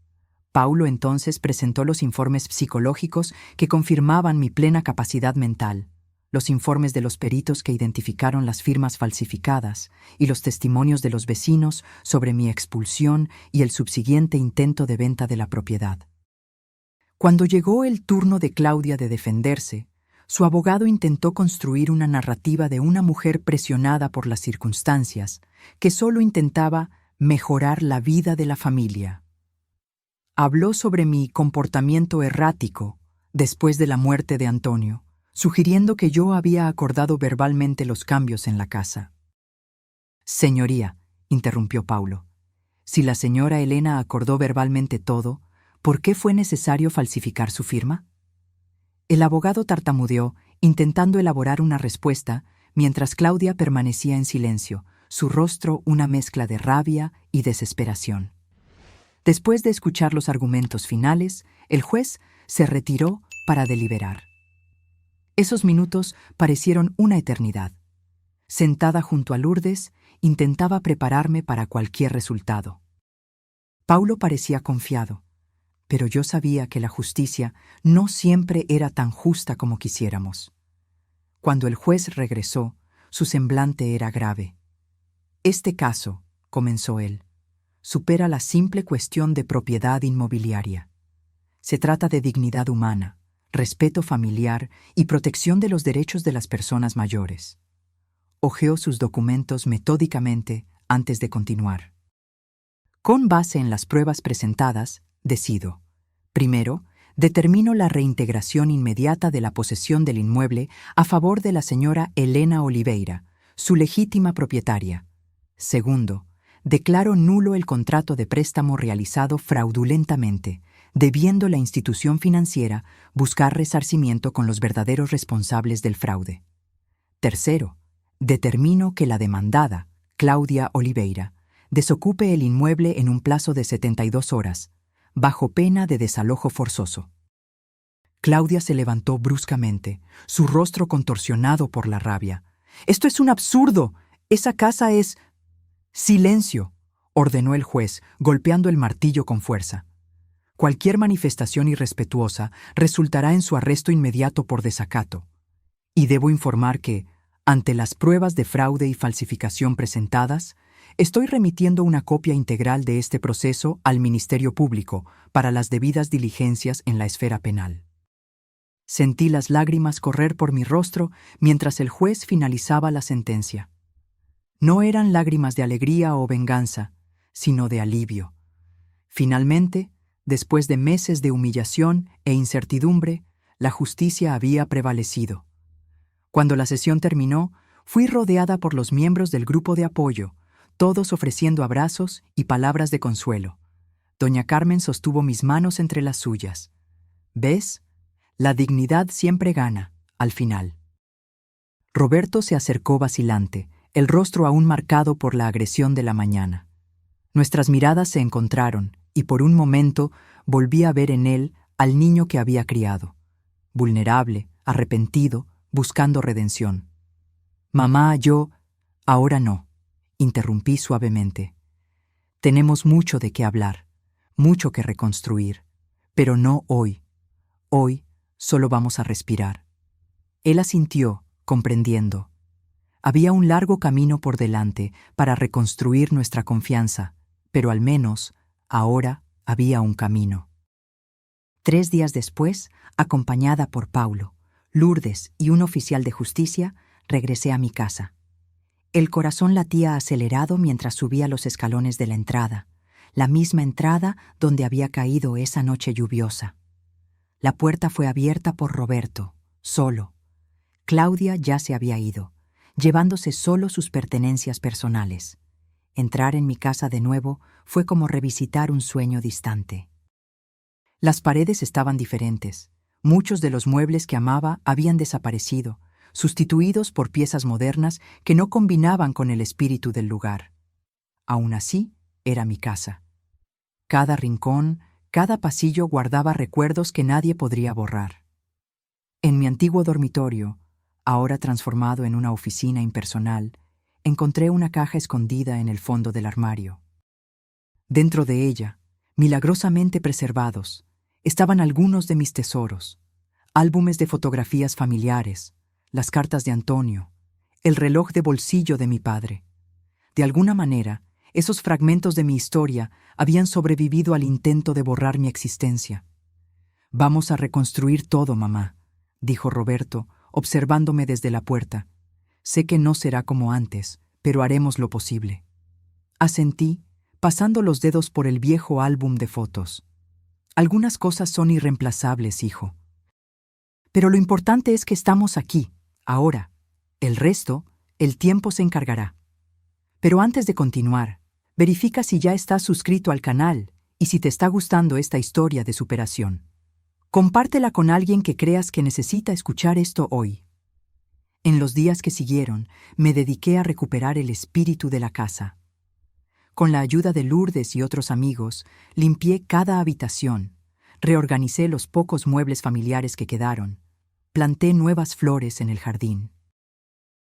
Paulo entonces presentó los informes psicológicos que confirmaban mi plena capacidad mental, los informes de los peritos que identificaron las firmas falsificadas y los testimonios de los vecinos sobre mi expulsión y el subsiguiente intento de venta de la propiedad. Cuando llegó el turno de Claudia de defenderse, su abogado intentó construir una narrativa de una mujer presionada por las circunstancias que solo intentaba mejorar la vida de la familia. Habló sobre mi comportamiento errático después de la muerte de Antonio, sugiriendo que yo había acordado verbalmente los cambios en la casa. «Señoría», interrumpió Paulo, «si la señora Elena acordó verbalmente todo, ¿por qué fue necesario falsificar su firma?» El abogado tartamudeó, intentando elaborar una respuesta, mientras Claudia permanecía en silencio, su rostro una mezcla de rabia y desesperación. Después de escuchar los argumentos finales, El juez se retiró para deliberar. Esos minutos parecieron una eternidad. Sentada junto a Lourdes, intentaba prepararme para cualquier resultado. Paulo parecía confiado, pero yo sabía que la justicia no siempre era tan justa como quisiéramos. Cuando el juez regresó, su semblante era grave. Este caso, comenzó él, supera la simple cuestión de propiedad inmobiliaria. Se trata de dignidad humana, respeto familiar y protección de los derechos de las personas mayores. Hojeó sus documentos metódicamente antes de continuar. Con base en las pruebas presentadas, decido. Primero, determino la reintegración inmediata de la posesión del inmueble a favor de la señora Elena Oliveira, su legítima propietaria. Segundo, declaro nulo el contrato de préstamo realizado fraudulentamente, debiendo la institución financiera buscar resarcimiento con los verdaderos responsables del fraude. Tercero, determino que la demandada, Claudia Oliveira, desocupe el inmueble en un plazo de 72 horas, bajo pena de desalojo forzoso. Claudia se levantó bruscamente, su rostro contorsionado por la rabia. «¡Esto es un absurdo! ¡Esa casa es...» «¡Silencio!», ordenó el juez, golpeando el martillo con fuerza. Cualquier manifestación irrespetuosa resultará en su arresto inmediato por desacato. Y debo informar que, ante las pruebas de fraude y falsificación presentadas, estoy remitiendo una copia integral de este proceso al Ministerio Público para las debidas diligencias en la esfera penal. Sentí las lágrimas correr por mi rostro mientras el juez finalizaba la sentencia. No eran lágrimas de alegría o venganza, sino de alivio. Finalmente, después de meses de humillación e incertidumbre, la justicia había prevalecido. Cuando la sesión terminó, fui rodeada por los miembros del grupo de apoyo, todos ofreciendo abrazos y palabras de consuelo. Doña Carmen sostuvo mis manos entre las suyas. ¿Ves? La dignidad siempre gana, al final. Roberto se acercó vacilante, el rostro aún marcado por la agresión de la mañana. Nuestras miradas se encontraron, y por un momento volví a ver en él al niño que había criado, vulnerable, arrepentido, buscando redención. «Mamá, yo...» «Ahora no», interrumpí suavemente. «Tenemos mucho de qué hablar, mucho que reconstruir, pero no hoy. Hoy solo vamos a respirar». Él asintió, comprendiendo. Había un largo camino por delante para reconstruir nuestra confianza, pero al menos, ahora había un camino. 3 días después, acompañada por Paulo, Lourdes y un oficial de justicia, regresé a mi casa. El corazón latía acelerado mientras subía los escalones de la entrada, la misma entrada donde había caído esa noche lluviosa. La puerta fue abierta por Roberto, solo. Claudia ya se había ido, llevándose solo sus pertenencias personales. Entrar en mi casa de nuevo fue como revisitar un sueño distante. Las paredes estaban diferentes. Muchos de los muebles que amaba habían desaparecido, sustituidos por piezas modernas que no combinaban con el espíritu del lugar. Aún así, era mi casa. Cada rincón, cada pasillo guardaba recuerdos que nadie podría borrar. En mi antiguo dormitorio, ahora transformado en una oficina impersonal, encontré una caja escondida en el fondo del armario. Dentro de ella, milagrosamente preservados, estaban algunos de mis tesoros, álbumes de fotografías familiares, las cartas de Antonio, el reloj de bolsillo de mi padre. De alguna manera, esos fragmentos de mi historia habían sobrevivido al intento de borrar mi existencia. «Vamos a reconstruir todo, mamá», dijo Roberto, observándome desde la puerta. «Sé que no será como antes, pero haremos lo posible». Asentí, pasando los dedos por el viejo álbum de fotos. «Algunas cosas son irreemplazables, hijo. Pero lo importante es que estamos aquí, ahora. El resto, el tiempo se encargará. Pero antes de continuar, verifica si ya estás suscrito al canal y si te está gustando esta historia de superación. Compártela con alguien que creas que necesita escuchar esto hoy». En los días que siguieron, me dediqué a recuperar el espíritu de la casa. Con la ayuda de Lourdes y otros amigos, limpié cada habitación, reorganicé los pocos muebles familiares que quedaron. Planté nuevas flores en el jardín.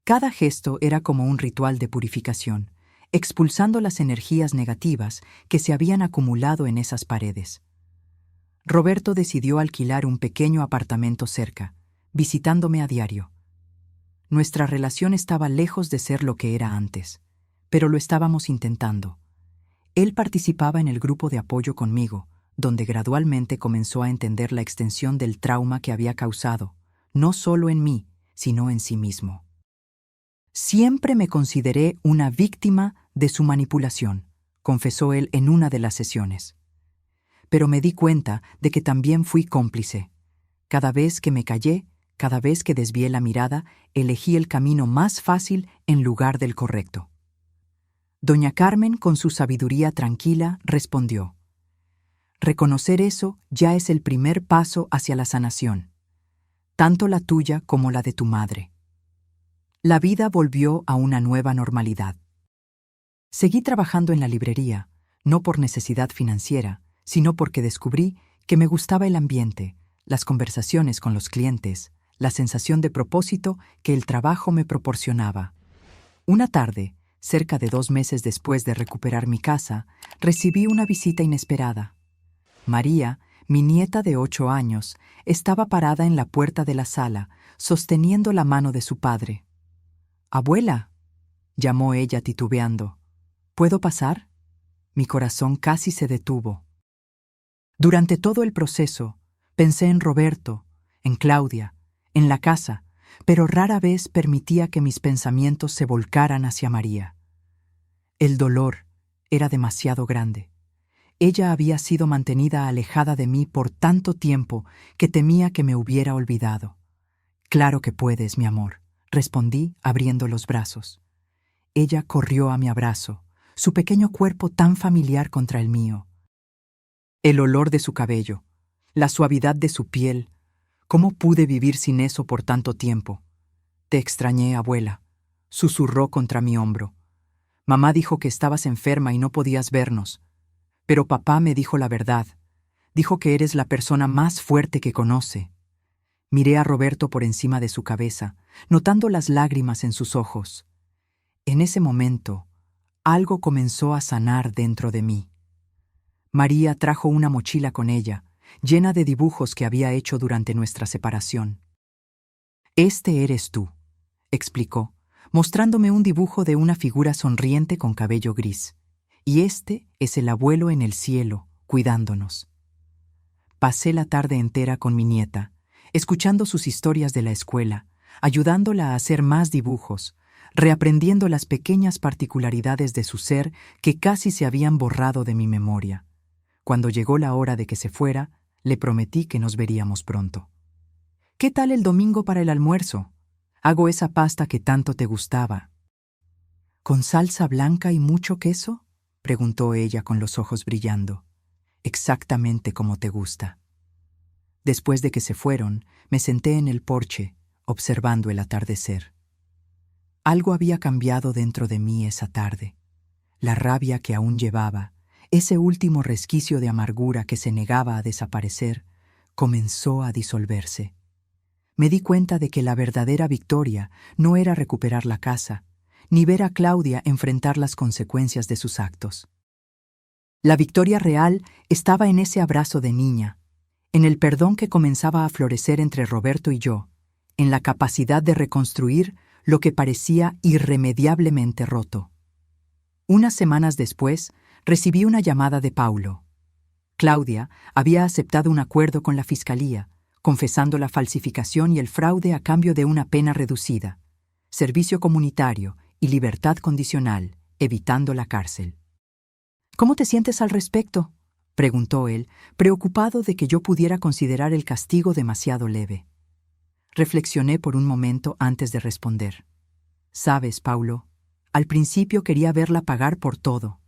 Cada gesto era como un ritual de purificación, expulsando las energías negativas que se habían acumulado en esas paredes. Roberto decidió alquilar un pequeño apartamento cerca, visitándome a diario. Nuestra relación estaba lejos de ser lo que era antes, pero lo estábamos intentando. Él participaba en el grupo de apoyo conmigo, donde gradualmente comenzó a entender la extensión del trauma que había causado, no solo en mí, sino en sí mismo. Siempre me consideré una víctima de su manipulación, confesó él en una de las sesiones. Pero me di cuenta de que también fui cómplice. Cada vez que me callé, cada vez que desvié la mirada, elegí el camino más fácil en lugar del correcto. Doña Carmen, con su sabiduría tranquila, respondió: reconocer eso ya es el primer paso hacia la sanación, tanto la tuya como la de tu madre. La vida volvió a una nueva normalidad. Seguí trabajando en la librería, no por necesidad financiera, sino porque descubrí que me gustaba el ambiente, las conversaciones con los clientes, la sensación de propósito que el trabajo me proporcionaba. Una tarde, cerca de 2 meses después de recuperar mi casa, recibí una visita inesperada. María, mi nieta de 8 años, estaba parada en la puerta de la sala, sosteniendo la mano de su padre. «Abuela», llamó ella titubeando, «¿puedo pasar?». Mi corazón casi se detuvo. Durante todo el proceso, pensé en Roberto, en Claudia, en la casa, pero rara vez permitía que mis pensamientos se volcaran hacia María. El dolor era demasiado grande. Ella había sido mantenida alejada de mí por tanto tiempo que temía que me hubiera olvidado. «Claro que puedes, mi amor», respondí, abriendo los brazos. Ella corrió a mi abrazo, su pequeño cuerpo tan familiar contra el mío. El olor de su cabello, la suavidad de su piel. ¿Cómo pude vivir sin eso por tanto tiempo? «Te extrañé, abuela», susurró contra mi hombro. «Mamá dijo que estabas enferma y no podías vernos. Pero papá me dijo la verdad. Dijo que eres la persona más fuerte que conoce». Miré a Roberto por encima de su cabeza, notando las lágrimas en sus ojos. En ese momento, algo comenzó a sanar dentro de mí. María trajo una mochila con ella, llena de dibujos que había hecho durante nuestra separación. «Este eres tú», explicó, mostrándome un dibujo de una figura sonriente con cabello gris. «Y este es el abuelo en el cielo, cuidándonos». Pasé la tarde entera con mi nieta, escuchando sus historias de la escuela, ayudándola a hacer más dibujos, reaprendiendo las pequeñas particularidades de su ser que casi se habían borrado de mi memoria. Cuando llegó la hora de que se fuera, le prometí que nos veríamos pronto. «¿Qué tal el domingo para el almuerzo? Hago esa pasta que tanto te gustaba». «¿Con salsa blanca y mucho queso?», preguntó ella con los ojos brillando. «Exactamente como te gusta». Después de que se fueron, me senté en el porche, observando el atardecer. Algo había cambiado dentro de mí esa tarde. La rabia que aún llevaba, ese último resquicio de amargura que se negaba a desaparecer, comenzó a disolverse. Me di cuenta de que la verdadera victoria no era recuperar la casa, ni ver a Claudia enfrentar las consecuencias de sus actos. La victoria real estaba en ese abrazo de niña, en el perdón que comenzaba a florecer entre Roberto y yo, en la capacidad de reconstruir lo que parecía irremediablemente roto. Unas semanas después, recibí una llamada de Paulo. Claudia había aceptado un acuerdo con la fiscalía, confesando la falsificación y el fraude a cambio de una pena reducida, servicio comunitario y libertad condicional, evitando la cárcel. «¿Cómo te sientes al respecto?», preguntó él, preocupado de que yo pudiera considerar el castigo demasiado leve. Reflexioné por un momento antes de responder. «Sabes, Paulo, al principio quería verla pagar por todo.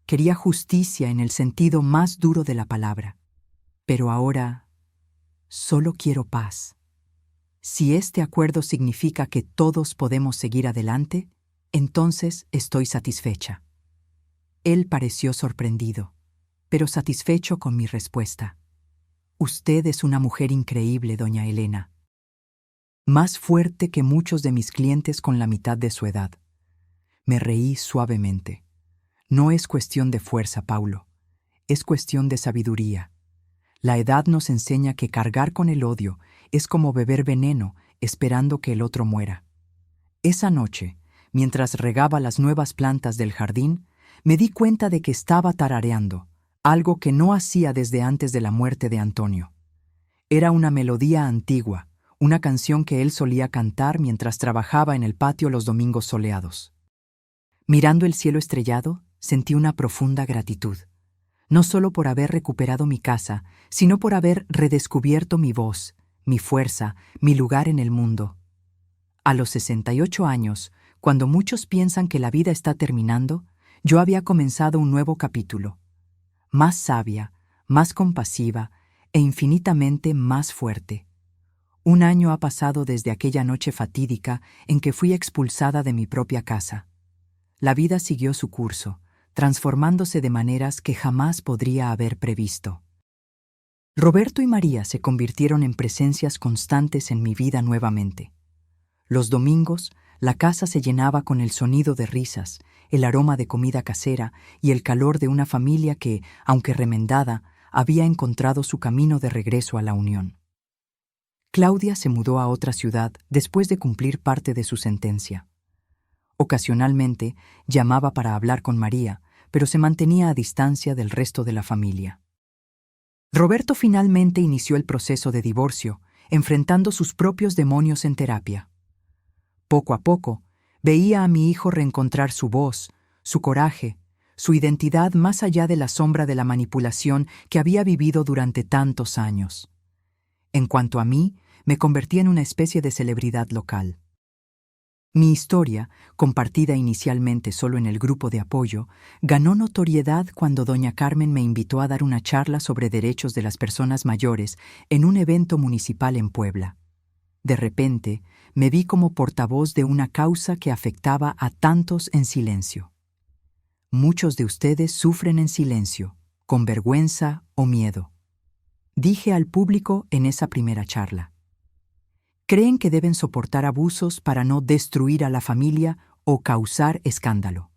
Quería justicia en el sentido más duro de la palabra. Pero ahora solo quiero paz. Si este acuerdo significa que todos podemos seguir adelante, entonces estoy satisfecha». Él pareció sorprendido, pero satisfecho con mi respuesta. Usted es una mujer increíble, doña Elena. Más fuerte que muchos de mis clientes con la mitad de su edad. Me reí suavemente. No es cuestión de fuerza, Paulo. Es cuestión de sabiduría. La edad nos enseña que cargar con el odio es como beber veneno esperando que el otro muera. Esa noche, mientras regaba las nuevas plantas del jardín, me di cuenta de que estaba tarareando, algo que no hacía desde antes de la muerte de Antonio. Era una melodía antigua, una canción que él solía cantar mientras trabajaba en el patio los domingos soleados. Mirando el cielo estrellado, sentí una profunda gratitud, no solo por haber recuperado mi casa, sino por haber redescubierto mi voz, mi fuerza, mi lugar en el mundo. A los 68 años, cuando muchos piensan que la vida está terminando, yo había comenzado un nuevo capítulo, más sabia, más compasiva e infinitamente más fuerte. Un año ha pasado desde aquella noche fatídica en que fui expulsada de mi propia casa. La vida siguió su curso, transformándose de maneras que jamás podría haber previsto. Roberto y María se convirtieron en presencias constantes en mi vida nuevamente. Los domingos, la casa se llenaba con el sonido de risas, el aroma de comida casera y el calor de una familia que, aunque remendada, había encontrado su camino de regreso a la unión. Claudia se mudó a otra ciudad después de cumplir parte de su sentencia. Ocasionalmente llamaba para hablar con María, pero se mantenía a distancia del resto de la familia. Roberto finalmente inició el proceso de divorcio, enfrentando sus propios demonios en terapia. Poco a poco, veía a mi hijo reencontrar su voz, su coraje, su identidad más allá de la sombra de la manipulación que había vivido durante tantos años. En cuanto a mí, me convertí en una especie de celebridad local. Mi historia, compartida inicialmente solo en el grupo de apoyo, ganó notoriedad cuando doña Carmen me invitó a dar una charla sobre derechos de las personas mayores en un evento municipal en Puebla. De repente, me vi como portavoz de una causa que afectaba a tantos en silencio. Muchos de ustedes sufren en silencio, con vergüenza o miedo. Dije al público en esa primera charla. Creen que deben soportar abusos para no destruir a la familia o causar escándalo.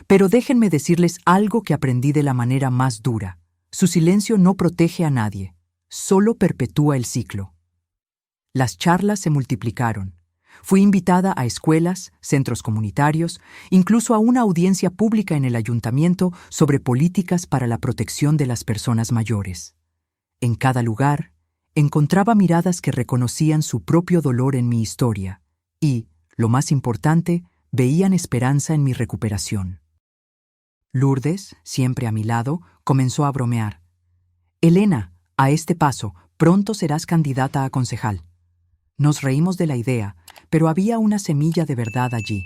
Pero déjenme decirles algo que aprendí de la manera más dura. Su silencio no protege a nadie, solo perpetúa el ciclo. Las charlas se multiplicaron. Fui invitada a escuelas, centros comunitarios, incluso a una audiencia pública en el ayuntamiento sobre políticas para la protección de las personas mayores. En cada lugar, encontraba miradas que reconocían su propio dolor en mi historia y, lo más importante, veían esperanza en mi recuperación. Lourdes, siempre a mi lado, comenzó a bromear. «Elena, a este paso, pronto serás candidata a concejal». Nos reímos de la idea, pero había una semilla de verdad allí.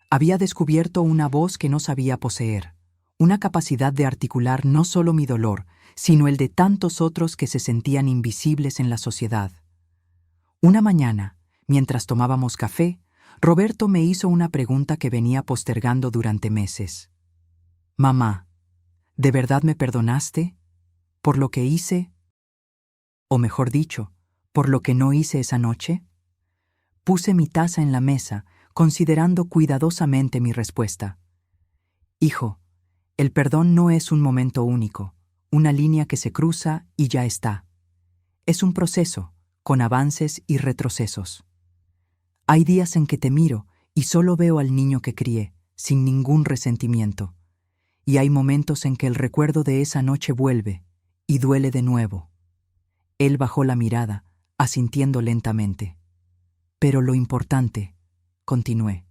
Había descubierto una voz que no sabía poseer, una capacidad de articular no solo mi dolor, sino el de tantos otros que se sentían invisibles en la sociedad. Una mañana, mientras tomábamos café, Roberto me hizo una pregunta que venía postergando durante meses. «Mamá, ¿de verdad me perdonaste? ¿Por lo que hice? O mejor dicho, ¿por lo que no hice esa noche?» Puse mi taza en la mesa, considerando cuidadosamente mi respuesta. «Hijo, el perdón no es un momento único, una línea que se cruza y ya está. Es un proceso, con avances y retrocesos. Hay días en que te miro y solo veo al niño que crié, sin ningún resentimiento. Y hay momentos en que el recuerdo de esa noche vuelve y duele de nuevo». Él bajó la mirada, asintiendo lentamente. «Pero lo importante», continué,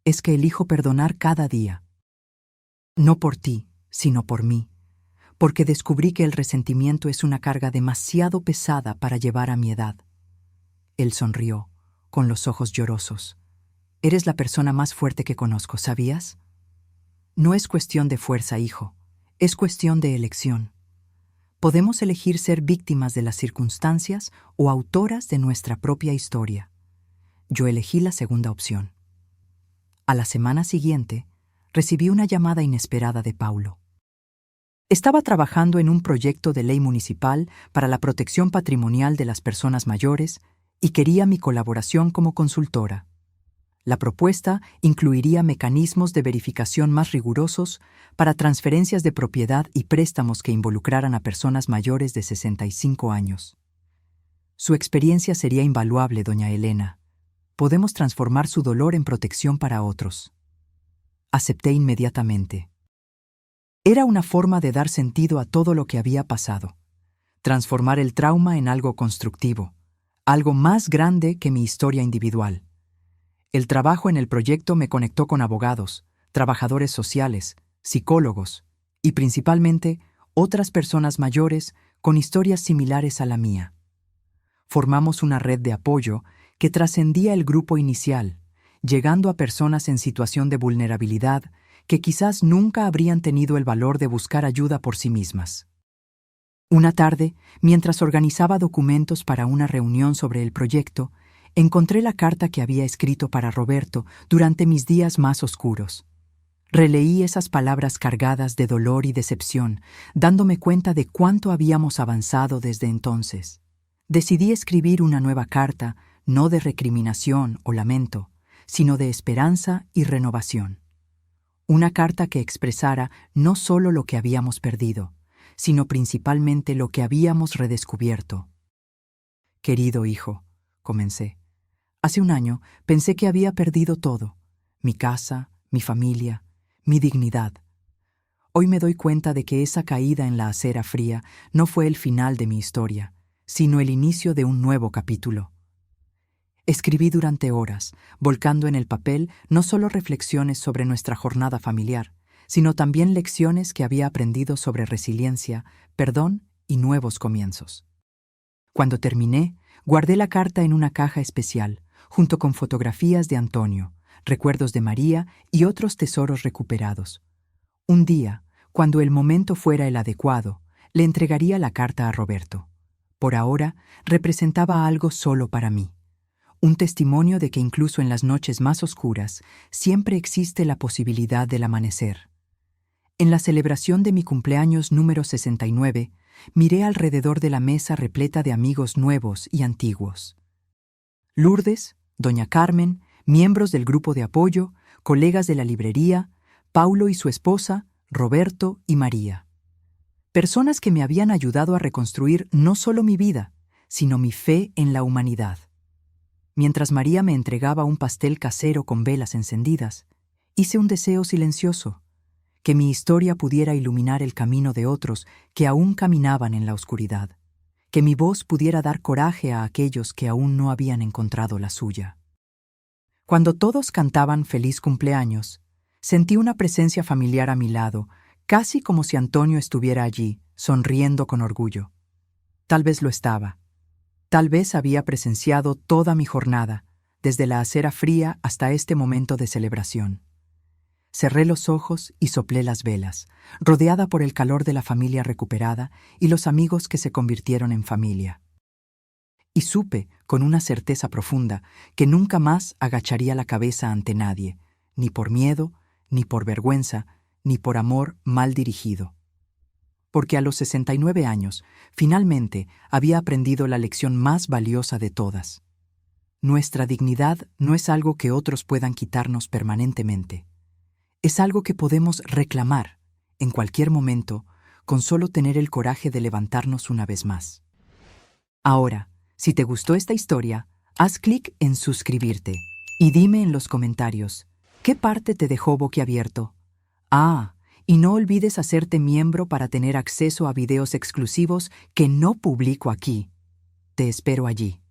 «es que elijo perdonar cada día. No por ti, sino por mí, porque descubrí que el resentimiento es una carga demasiado pesada para llevar a mi edad». Él sonrió, con los ojos llorosos. «Eres la persona más fuerte que conozco, ¿sabías? No es cuestión de fuerza, hijo, es cuestión de elección. Podemos elegir ser víctimas de las circunstancias o autoras de nuestra propia historia. Yo elegí la segunda opción». A la semana siguiente, recibí una llamada inesperada de Paulo. Estaba trabajando en un proyecto de ley municipal para la protección patrimonial de las personas mayores y quería mi colaboración como consultora. La propuesta incluiría mecanismos de verificación más rigurosos para transferencias de propiedad y préstamos que involucraran a personas mayores de 65 años. Su experiencia sería invaluable, doña Elena. Podemos transformar su dolor en protección para otros. Acepté inmediatamente. Era una forma de dar sentido a todo lo que había pasado. Transformar el trauma en algo constructivo, algo más grande que mi historia individual. El trabajo en el proyecto me conectó con abogados, trabajadores sociales, psicólogos y principalmente otras personas mayores con historias similares a la mía. Formamos una red de apoyo que trascendía el grupo inicial, llegando a personas en situación de vulnerabilidad que quizás nunca habrían tenido el valor de buscar ayuda por sí mismas. Una tarde, mientras organizaba documentos para una reunión sobre el proyecto, encontré la carta que había escrito para Roberto durante mis días más oscuros. Releí esas palabras cargadas de dolor y decepción, dándome cuenta de cuánto habíamos avanzado desde entonces. Decidí escribir una nueva carta, no de recriminación o lamento, sino de esperanza y renovación. Una carta que expresara no solo lo que habíamos perdido, sino principalmente lo que habíamos redescubierto. Querido hijo, comencé. Hace un año pensé que había perdido todo, mi casa, mi familia, mi dignidad. Hoy me doy cuenta de que esa caída en la acera fría no fue el final de mi historia, sino el inicio de un nuevo capítulo. Escribí durante horas, volcando en el papel no solo reflexiones sobre nuestra jornada familiar, sino también lecciones que había aprendido sobre resiliencia, perdón y nuevos comienzos. Cuando terminé, guardé la carta en una caja especial, junto con fotografías de Antonio, recuerdos de María y otros tesoros recuperados. Un día, cuando el momento fuera el adecuado, le entregaría la carta a Roberto. Por ahora, representaba algo solo para mí. Un testimonio de que incluso en las noches más oscuras siempre existe la posibilidad del amanecer. En la celebración de mi cumpleaños número 69, miré alrededor de la mesa repleta de amigos nuevos y antiguos. Lourdes, doña Carmen, miembros del grupo de apoyo, colegas de la librería, Paulo y su esposa, Roberto y María. Personas que me habían ayudado a reconstruir no solo mi vida, sino mi fe en la humanidad. Mientras María me entregaba un pastel casero con velas encendidas, hice un deseo silencioso, que mi historia pudiera iluminar el camino de otros que aún caminaban en la oscuridad, que mi voz pudiera dar coraje a aquellos que aún no habían encontrado la suya. Cuando todos cantaban feliz cumpleaños, sentí una presencia familiar a mi lado, casi como si Antonio estuviera allí, sonriendo con orgullo. Tal vez lo estaba. Tal vez había presenciado toda mi jornada, desde la acera fría hasta este momento de celebración. Cerré los ojos y soplé las velas, rodeada por el calor de la familia recuperada y los amigos que se convirtieron en familia. Y supe, con una certeza profunda, que nunca más agacharía la cabeza ante nadie, ni por miedo, ni por vergüenza, ni por amor mal dirigido. Porque a los 69 años, finalmente había aprendido la lección más valiosa de todas. Nuestra dignidad no es algo que otros puedan quitarnos permanentemente. Es algo que podemos reclamar, en cualquier momento, con solo tener el coraje de levantarnos una vez más. Ahora, si te gustó esta historia, haz clic en suscribirte y dime en los comentarios, ¿qué parte te dejó boquiabierto? Y no olvides hacerte miembro para tener acceso a videos exclusivos que no publico aquí. Te espero allí.